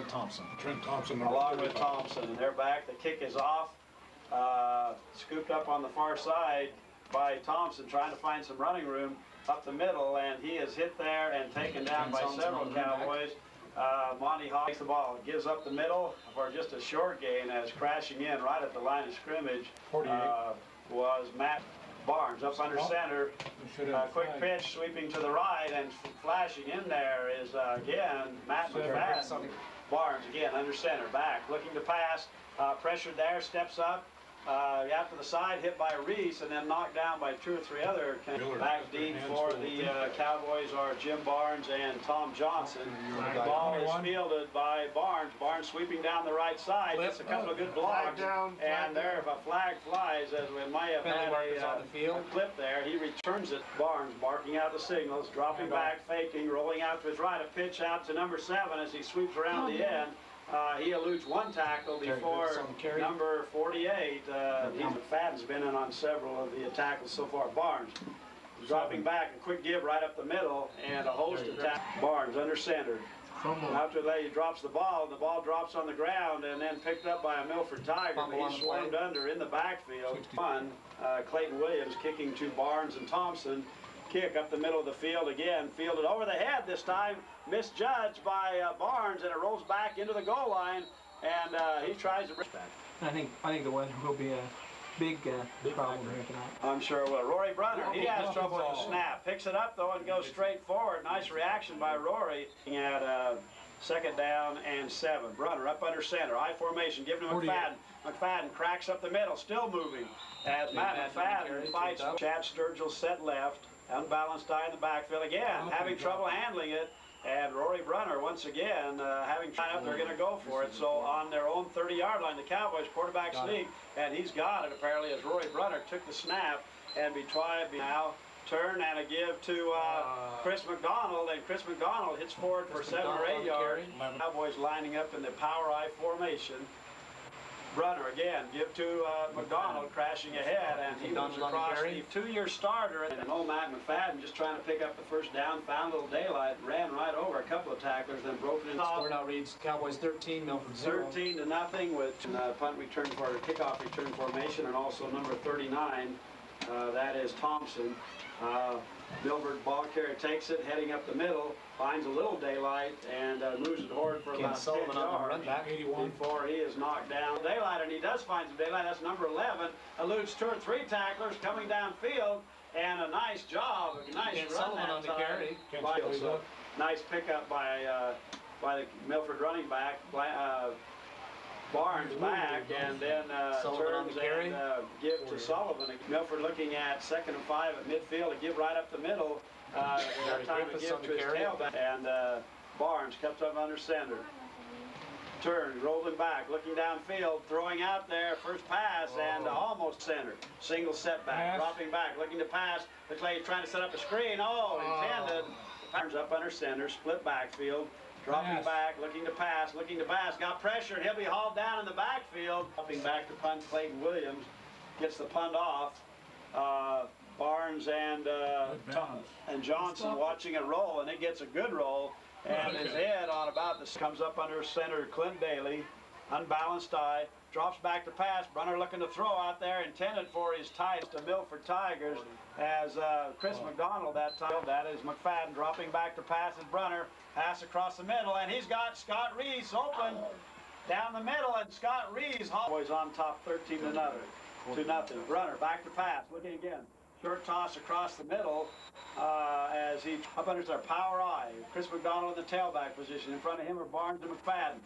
Thompson. Trent Thompson. Along with Thompson. And they're back. The kick is off. Scooped up on the far side by Thompson, trying to find some running room up the middle, and he is hit there and taken down by several Cowboys. Monty Hawk takes the ball, gives up the middle for just a short gain, as crashing in right at the line of scrimmage was Matt Barnes up under center. Quick pitch sweeping to the right, and flashing in there is again Matt McFadden. Barnes again under center, back looking to pass, pressured there, steps up. Out to the side, hit by Reese, and then knocked down by 2 or 3 other. Back deep for the Cowboys are Jim Barnes and Tom Johnson. The ball is fielded by Barnes. Barnes sweeping down the right side. Gets a couple of good blocks. And there, if a flag flies, as we might have had a clip there, he returns it. Barnes barking out the signals, dropping back, faking, rolling out to his right. A pitch out to number 7 as he sweeps around the end. He eludes one tackle before number 48. McFadden's been in on several of the tackles so far. Barnes dropping back, a quick give right up the middle, and a host of tackles. Barnes under center. After that, he drops the ball, and the ball drops on the ground, and then picked up by a Milford Tiger. But he's swarmed under in the backfield. Clayton Williams kicking to Barnes and Thompson. Kick up the middle of the field again, fielded over the head this time, misjudged by Barnes, and it rolls back into the goal line, and he tries to bring it back. I think the weather will be a big problem here tonight. I'm sure it will. Rory Brunner, he has trouble with the snap. Picks it up though and goes straight forward. Nice reaction by Rory at 2nd down and 7. Brunner up under center, I formation, giving to McFadden. McFadden cracks up the middle, still moving as Matt McFadden fights. Chad Sturgill set left. Unbalanced eye in the backfield again, having trouble handling it, and Rory Brunner once again having tried up. They're going to go for it. So on their own 30-yard line, the Cowboys quarterback sneak, and he's got it apparently as Rory Brunner took the snap and be now turn and a give to Chris McDonald, and Chris McDonald hits forward for 7 or 8 yards. Cowboys lining up in the power I formation. Brunner again, give to McDonald, crashing ahead, and he moves across the 2-year starter. And Matt McFadden just trying to pick up the first down, found a little daylight, ran right over a couple of tacklers, then broke it in. Score now reads Cowboys 13, Milford 0. 13-0 with punt return for kickoff return formation, and also number 39, that is Thompson. Milford ball carrier takes it, heading up the middle, finds a little daylight, and moves it forward for about 10 yards before he is knocked down. Daylight, and he does find some daylight. That's number 11. Eludes 2 or 3 tacklers coming downfield, and a nice job, a nice run on the carry. So, nice pickup by the Milford running back. Barnes back, and then turns and give to Sullivan. Milford looking at 2nd and 5 at midfield, a give right up the middle. Time to give to his tailback, and Barnes comes up under center. Turns, rolling back, looking downfield, throwing out there, first pass, and almost center. Single setback, dropping back, looking to pass. Looks like he's trying to set up a screen. Intended. Barnes up under center, split backfield. Dropping back, looking to pass, got pressure, and he'll be hauled down in the backfield. Dropping back to punt, Clayton Williams gets the punt off. Barnes and Johnson watching it roll, and it gets a good roll, and his head on about this comes up under center, Clint Daly, unbalanced eye, drops back to pass. Brunner looking to throw out there, intended for his ties to Milford Tigers, as Chris McDonald that time. That is McFadden dropping back to pass as Brunner. Pass across the middle, and he's got Scott Reese open down the middle, and Scott Reese always on top 13-0. Brunner back to pass, looking again. Short toss across the middle as he up under their power eye. Chris McDonald in the tailback position. In front of him are Barnes and McFadden.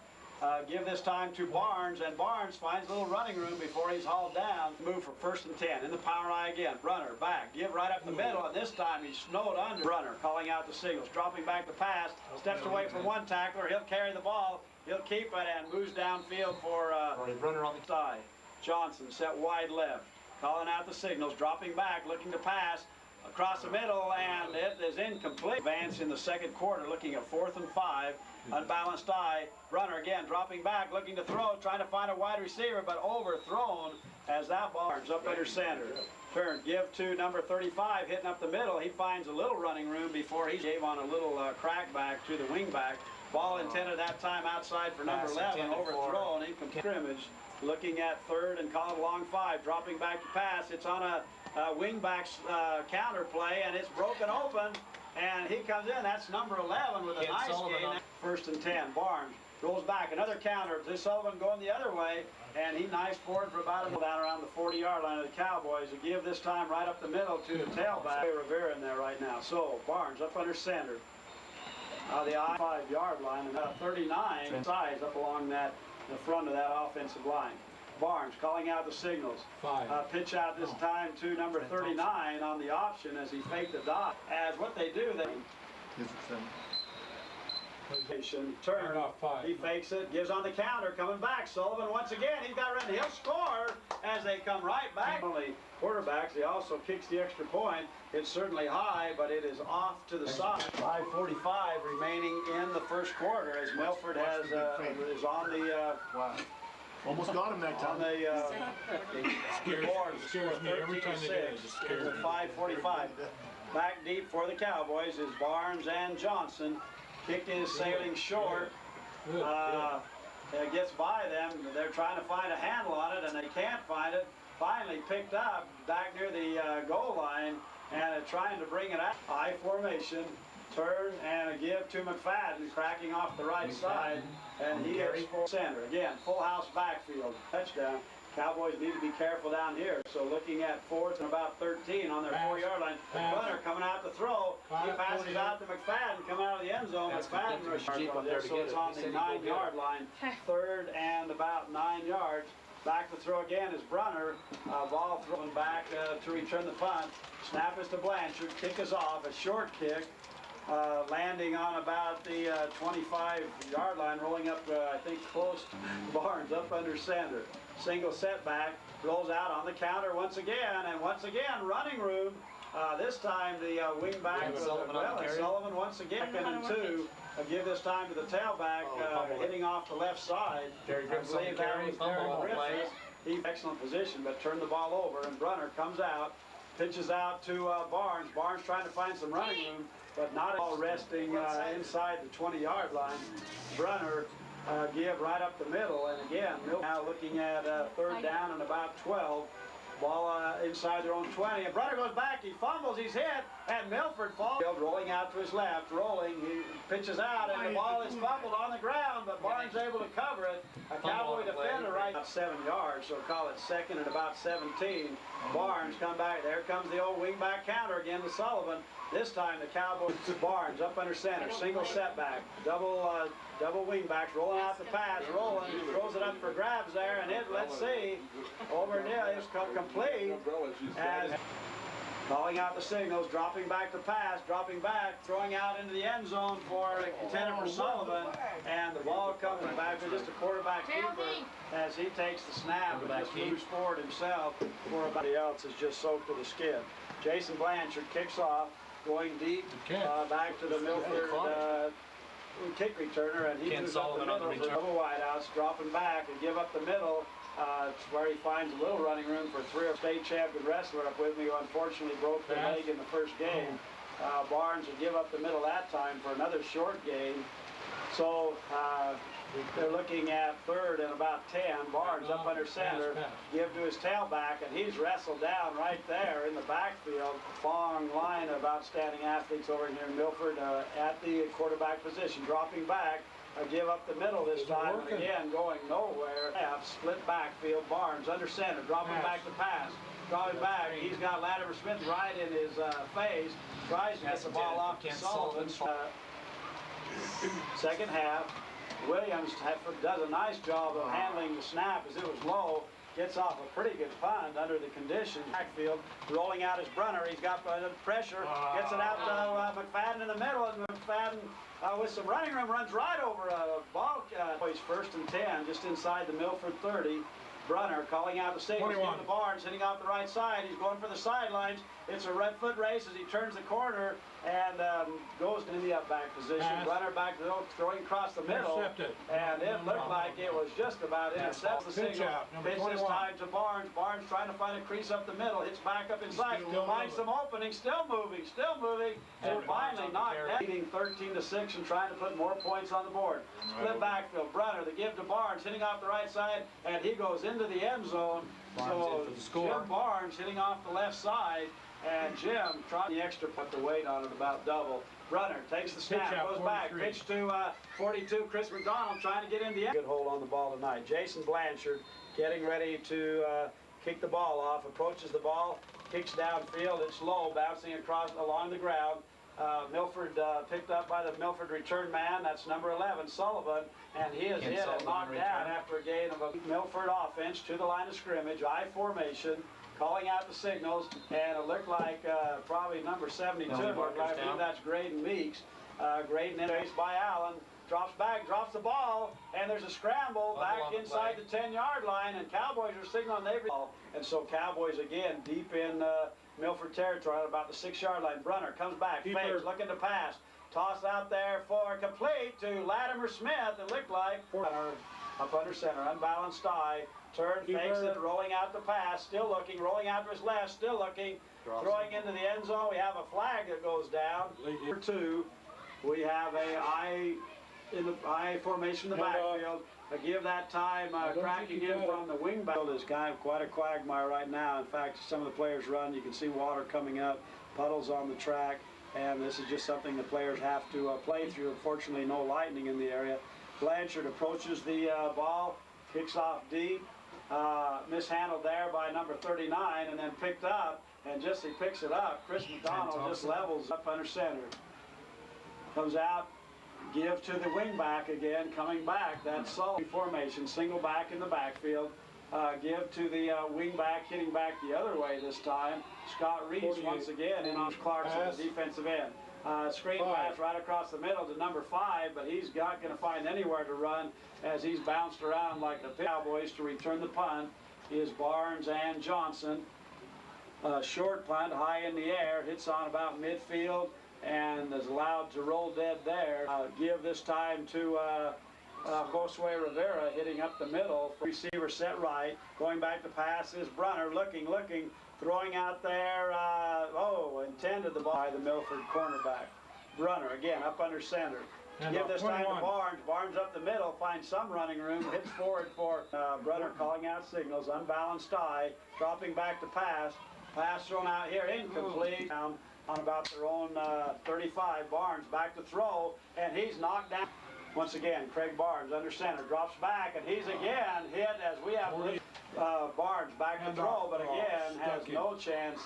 Give this time to Barnes, and Barnes finds a little running room before he's hauled down. Move for 1st and 10. In the power eye again. Brunner back. Give right up the middle, and this time he's snowed under. Brunner calling out the signals. Dropping back to pass. Steps away from one tackler. He'll carry the ball. He'll keep it and moves downfield for Brunner on the side. Johnson set wide left. Calling out the signals. Dropping back. Looking to pass. Across the middle, and it is incomplete. Advance in the 2nd quarter, looking at 4th and 5. Unbalanced eye. Brunner again dropping back, looking to throw, trying to find a wide receiver, but overthrown as that ball is up under center. Turn, give to number 35, hitting up the middle. He finds a little running room before he gave on a little crack back to the wing back. Ball intended that time outside for number 11, overthrown, incomplete scrimmage. Looking at third and calling along 5, dropping back to pass. It's on a wingback's counter play, and it's broken open, and he comes in. That's number 11 with a nice gain. First and 10. Barnes rolls back, another counter. This Sullivan going the other way, and he knifes forward for about a down around the 40-yard line of the Cowboys. A give this time right up the middle to the tailback. Rivera in there right now. So Barnes up under center. The 5-yard line, and 39 sides up along the front of that offensive line. Barnes calling out the signals. Pitch out this time to number 39 on the option as he faked the dot. As what they do, they turn. He fakes it, gives on the counter, coming back. Sullivan once again, he's got it. He'll score as they come right back. Only quarterbacks, he also kicks the extra point. It's certainly high, but it is off to the side. 5:45 remaining in the first quarter as Milford has is on the almost got him that time. On the board. Scares me every time they do it. Just scares me. 5:45. Back deep for the Cowboys is Barnes and Johnson. Kick is sailing short. It gets by them. They're trying to find a handle on it, and they can't find it. Finally picked up back near the goal line, and trying to bring it out. I formation. Turn and a give to McFadden, cracking off the right side, and he hits full center. Again, full house backfield. Touchdown. Cowboys need to be careful down here. So looking at 4th and about 13 on their 4-yard line. Runner coming out to throw. He passes out to McFadden, coming out of the end zone. McFadden rushes on there, so it's on the 9-yard line. 3rd and about 9 yards. Back to throw again is Brunner. Ball thrown back to return the punt. Snap is to Blanchard. Kick is off. A short kick. Landing on about the 25-yard line, rolling up, I think, close to Barnes, up under center. Single setback, rolls out on the counter once again, and once again, running room. This time the wingback was Sullivan once again, and 2. A give this time to the tailback, hitting off the left side. I believe that was Derek Griffiths. He's in excellent position, but turned the ball over, and Brunner comes out, pitches out to Barnes. Barnes trying to find some running room, but not all resting inside the 20-yard line. Brunner give right up the middle, and again, now looking at 3rd down and about 12. Ball inside their own 20, and Brunner goes back, he fumbles, he's hit, and Milford falls. Rolling out to his left, rolling, he pitches out, and the ball is fumbled on the ground, but Barnes able to cover it. A Cowboy defender right about 7 yards, so call it 2nd and about 17. Barnes come back, there comes the old wingback counter again to Sullivan. This time the Cowboys, Barnes up under center, single setback, double wingbacks, rolling out the pass, rolling, throws it up for grabs there, and it, let's see, over near, it's complete, as calling out the signals, dropping back the pass, dropping back, throwing out into the end zone for contender for Sullivan, and the ball comes back to just a quarterback keeper as he takes the snap and just moves forward himself, for everybody else is just soaked to the skin. Jason Blanchard kicks off, going deep, back to the Milford kick returner, and he moves up the middle for double wideouts, dropping back and give up the middle. It's where he finds a little running room for 3 state champion wrestler up with me, who unfortunately broke their leg in the first game. Barnes would give up the middle that time for another short gain. So they're looking at 3rd and about 10. Barnes up under center, give to his tailback, and he's wrestled down right there in the backfield. Long line of outstanding athletes over here in Milford at the quarterback position, dropping back. A give up the middle this time, and again going nowhere. Split backfield, Barnes under center, dropping back the pass. Dropping back, he's got Latimer Smith right in his face. Tries to get the ball off to Sullivan. Second half, Williams does a nice job of handling the snap as it was low. Gets off a pretty good punt under the conditions. Backfield, rolling out his Brunner. He's got pressure, gets it out to McFadden in the middle, and McFadden with some running room runs right over a ball. He's 1st and 10, just inside the Milford 30. Brunner calling out the signals, 21. the Barnes, hitting off the right side. He's going for the sidelines. It's a red foot race as he turns the corner and goes in the up back position. Pass. Brunner back to the throwing across the middle. Intercepted. And it looked like it was just about intercepted. The Pitch signal. out, number Pitch this 21. time to Barnes. Barnes trying to find a crease up the middle. Hits back up inside. Still Finds some opening. Still moving. Still moving. And finally knocked down. Leading 13-6 and trying to put more points on the board. Split backfield. Brunner, the give to Barnes, hitting off the right side, and he goes into the end zone. So Jim Barnes hitting off the left side, and Jim trying the extra, put the weight on it about double. Brunner takes the snap, goes back, pitch to 42, Chris McDonald trying to get in the end. Good hold on the ball tonight. Jason Blanchard getting ready to kick the ball off, approaches the ball, kicks downfield, it's low, bouncing across along the ground. Milford picked up by the Milford return man, that's number 11, Sullivan, and he is hit and knocked down after a gain of a Milford offense to the line of scrimmage, I formation, calling out the signals, and it looked like probably number 72, I believe that's Graydon Meeks. Graydon in base by Allen, drops back, drops the ball, and there's a scramble back inside the 10-yard line, and Cowboys are signaling every ball. And so Cowboys again deep in Milford territory at about the 6-yard line. Brunner comes back, fakes, looking to pass. Toss out there for complete to Latimer Smith, it looked like. Up under center, unbalanced eye. Turn, fakes it, rolling out the pass, still looking, rolling out to his left, still looking, throwing into the end zone. We have a flag that goes down. Number 2, we have a I formation in the backfield. I give that time cracking in from the wing back. Is kind of quite a quagmire right now. In fact, some of the players run, you can see water coming up, puddles on the track, and this is just something the players have to play through. Unfortunately, no lightning in the area. Blanchard approaches the ball, kicks off deep, mishandled there by number 39, and then picked up, and just as he picks it up, Chris McDonald just levels up under center. Comes out, give to the wing back again, coming back, that's Sully formation, single back in the backfield. Give to the wing back, hitting back the other way this time. Scott Reeves once again in on Clarkson, the defensive end. Screen pass right across the middle to number 5, but he's not going to find anywhere to run as he's bounced around like the Cowboys to return the punt. Is Barnes and Johnson. Short punt, high in the air, hits on about midfield and is allowed to roll dead there. Give this time to Josue Rivera hitting up the middle. Receiver set right. Going back to pass is Brunner looking, throwing out there. Intended the ball by the Milford cornerback. Brunner again up under center. And give this 21. time to Barnes. Barnes up the middle, finds some running room, hits forward for Brunner calling out signals. Unbalanced eye, dropping back to pass. Pass thrown out here, incomplete. Down on about their own 35. Barnes back to throw, and he's knocked down. Once again, Craig Barnes under center, drops back, and he's again hit as we have Barnes back to throw, but again has no chance.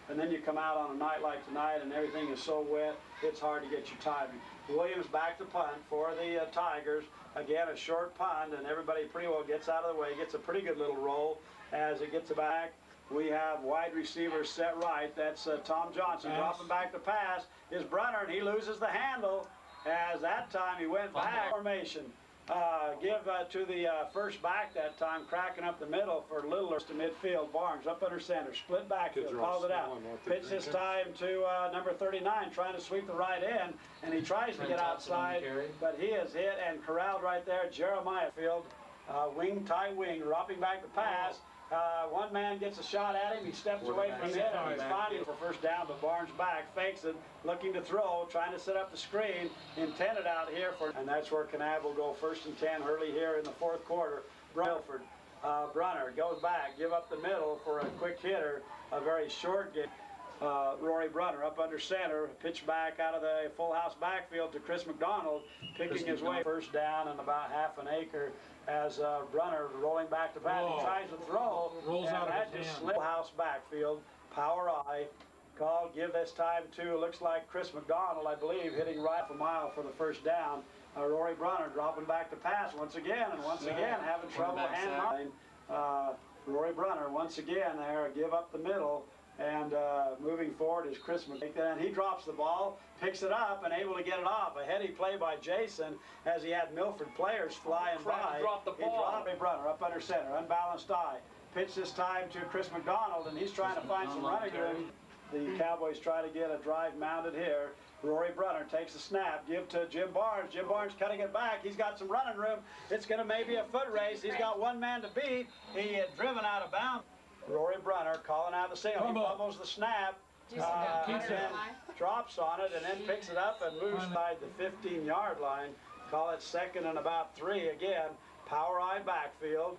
And then you come out on a night like tonight and everything is so wet, it's hard to get your timing. Williams back to punt for the Tigers. Again, a short punt, and everybody pretty well gets out of the way, gets a pretty good little roll as it gets back. We have wide receiver set right. That's Tom Johnson dropping back to pass. Is Brunner, and he loses the handle. As that time he went back. Formation. Give to the first back that time, cracking up the middle for Littlers to midfield. Barnes up under center, split backfield, calls it out. Pitch this time to number 39, trying to sweep the right end, and he tries to get outside, but he is hit and corralled right there. Jeremiah Field, wing, tight wing, dropping back to pass. One man gets a shot at him, he steps away from it, and he's finding for first down, but Barnes back, fakes it, looking to throw, trying to set up the screen, intended out here for, and that's where Kanab will go 1st and 10 early here in the 4th quarter. Milford, Brunner goes back, give up the middle for a quick hitter, a very short game. Rory Brunner up under center, pitch back out of the full house backfield to Chris McDonald, picking his way first down and about half an acre as Brunner rolling back to pass. He tries to throw, rolls out that just slipped. House backfield, power eye, call, give this time to, looks like Chris McDonald, I believe, hitting right a mile for the first down. Rory Brunner dropping back to pass once again, and once again having trouble handling. Rory Brunner once again there, give up the middle, And moving forward is Chris McDonald. He drops the ball, picks it up, and able to get it off. A heady play by Jason as he had Milford players flying by. Dropped the ball. He dropped a runner up under center, unbalanced eye. Pitch this time to Chris McDonald, and he's trying to find some running room. The Cowboys try to get a drive mounted here. Rory Brunner takes the snap, give to Jim Barnes. Jim Barnes cutting it back. He's got some running room. It's going to maybe a foot race. He's got one man to beat. He had driven out of bounds. Rory Brunner calling out the single. He fumbles the snap, and then drops on it, and then picks it up and moves by the 15-yard line. Call it 2nd and about 3 again. Power eye backfield.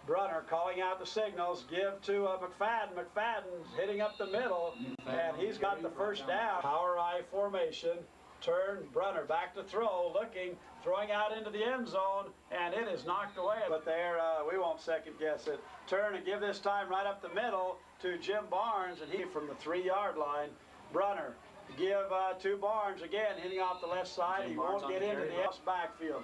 Brunner calling out the signals. Give to McFadden. McFadden's hitting up the middle, and he's got the first down. Power eye formation. Turn, Brunner back to throw, looking, throwing out into the end zone, and it is knocked away. But there, we won't second guess it. Turn and give this time right up the middle to Jim Barnes, and he from the 3-yard line. Brunner, give to Barnes again, hitting off the left side. He won't get into the backfield.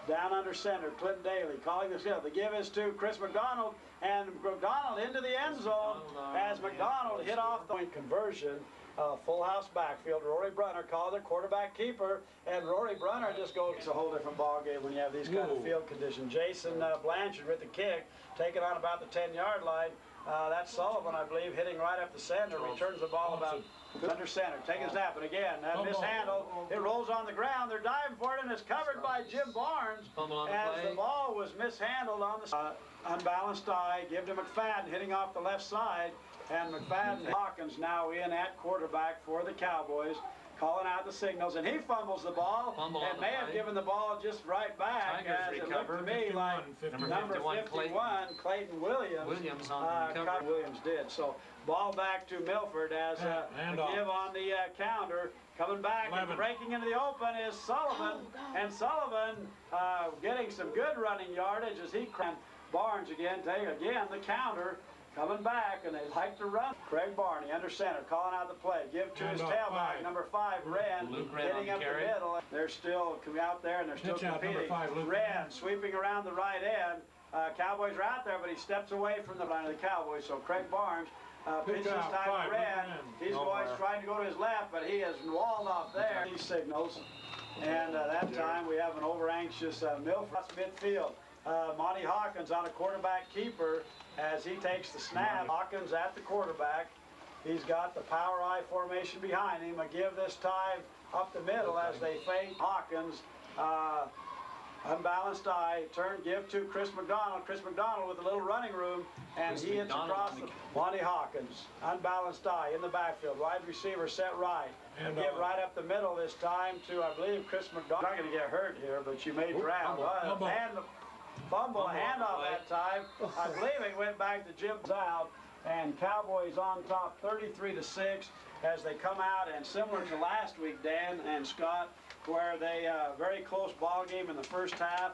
Down under center, Clinton Daly calling this hill. The give is to Chris McDonald, and McDonald into the end zone as McDonald hit off the point conversion. Full house backfield. Rory Brunner called it quarterback keeper, and Rory Brunner just goes. It's a whole different ball game when you have these kind of field conditions. Jason Blanchard with the kick, taking on about the 10-yard line. That's Sullivan, I believe, hitting right up the center. Returns the ball about under center. Taking a snap, and again, mishandled. It rolls on the ground. They're diving for it, and it's covered by Jim Barnes. As the ball was mishandled on the unbalanced eye. Give to McFadden, hitting off the left side. And McFadden Hawkins now in at quarterback for the Cowboys, calling out the signals, and he fumbles the ball and may have given the ball just right back. As it looked to me like number 51, Clayton Williams Williams did. So ball back to Milford as a give on the counter. Coming back and breaking into the open is Sullivan, and Sullivan getting some good running yardage as he Barnes again the counter. Coming back, and they like to run. Craig Barney under center, calling out the play. Give to his tailback, number 5, Wren, hitting up the middle. They're still coming out there, and they're still competing. Wren sweeping around the right end. Cowboys are out there, but he steps away from the line of the Cowboys. So Craig Barnes pitches this time to Wren. He's going trying to go to his left, but he is walled off there. He signals, and that time we have an over-anxious Milford midfield. Monty Hawkins on a quarterback keeper as he takes the snap. Hawkins at the quarterback. He's got the power eye formation behind him. A give this time up the middle as they fake Hawkins. Unbalanced eye. Turn, give to Chris McDonald. Chris McDonald with a little running room, and he hits across the Monty Hawkins. Unbalanced eye in the backfield. Wide receiver set right. And give right up the middle this time to, I believe, Chris McDonald. Not going to get hurt here, but you may drown. Fumble, a handoff that time. I believe it went back to Jim's out, and Cowboys on top 33-6 as they come out, and similar to last week, Dan and Scott, where they very close ball game in the first half.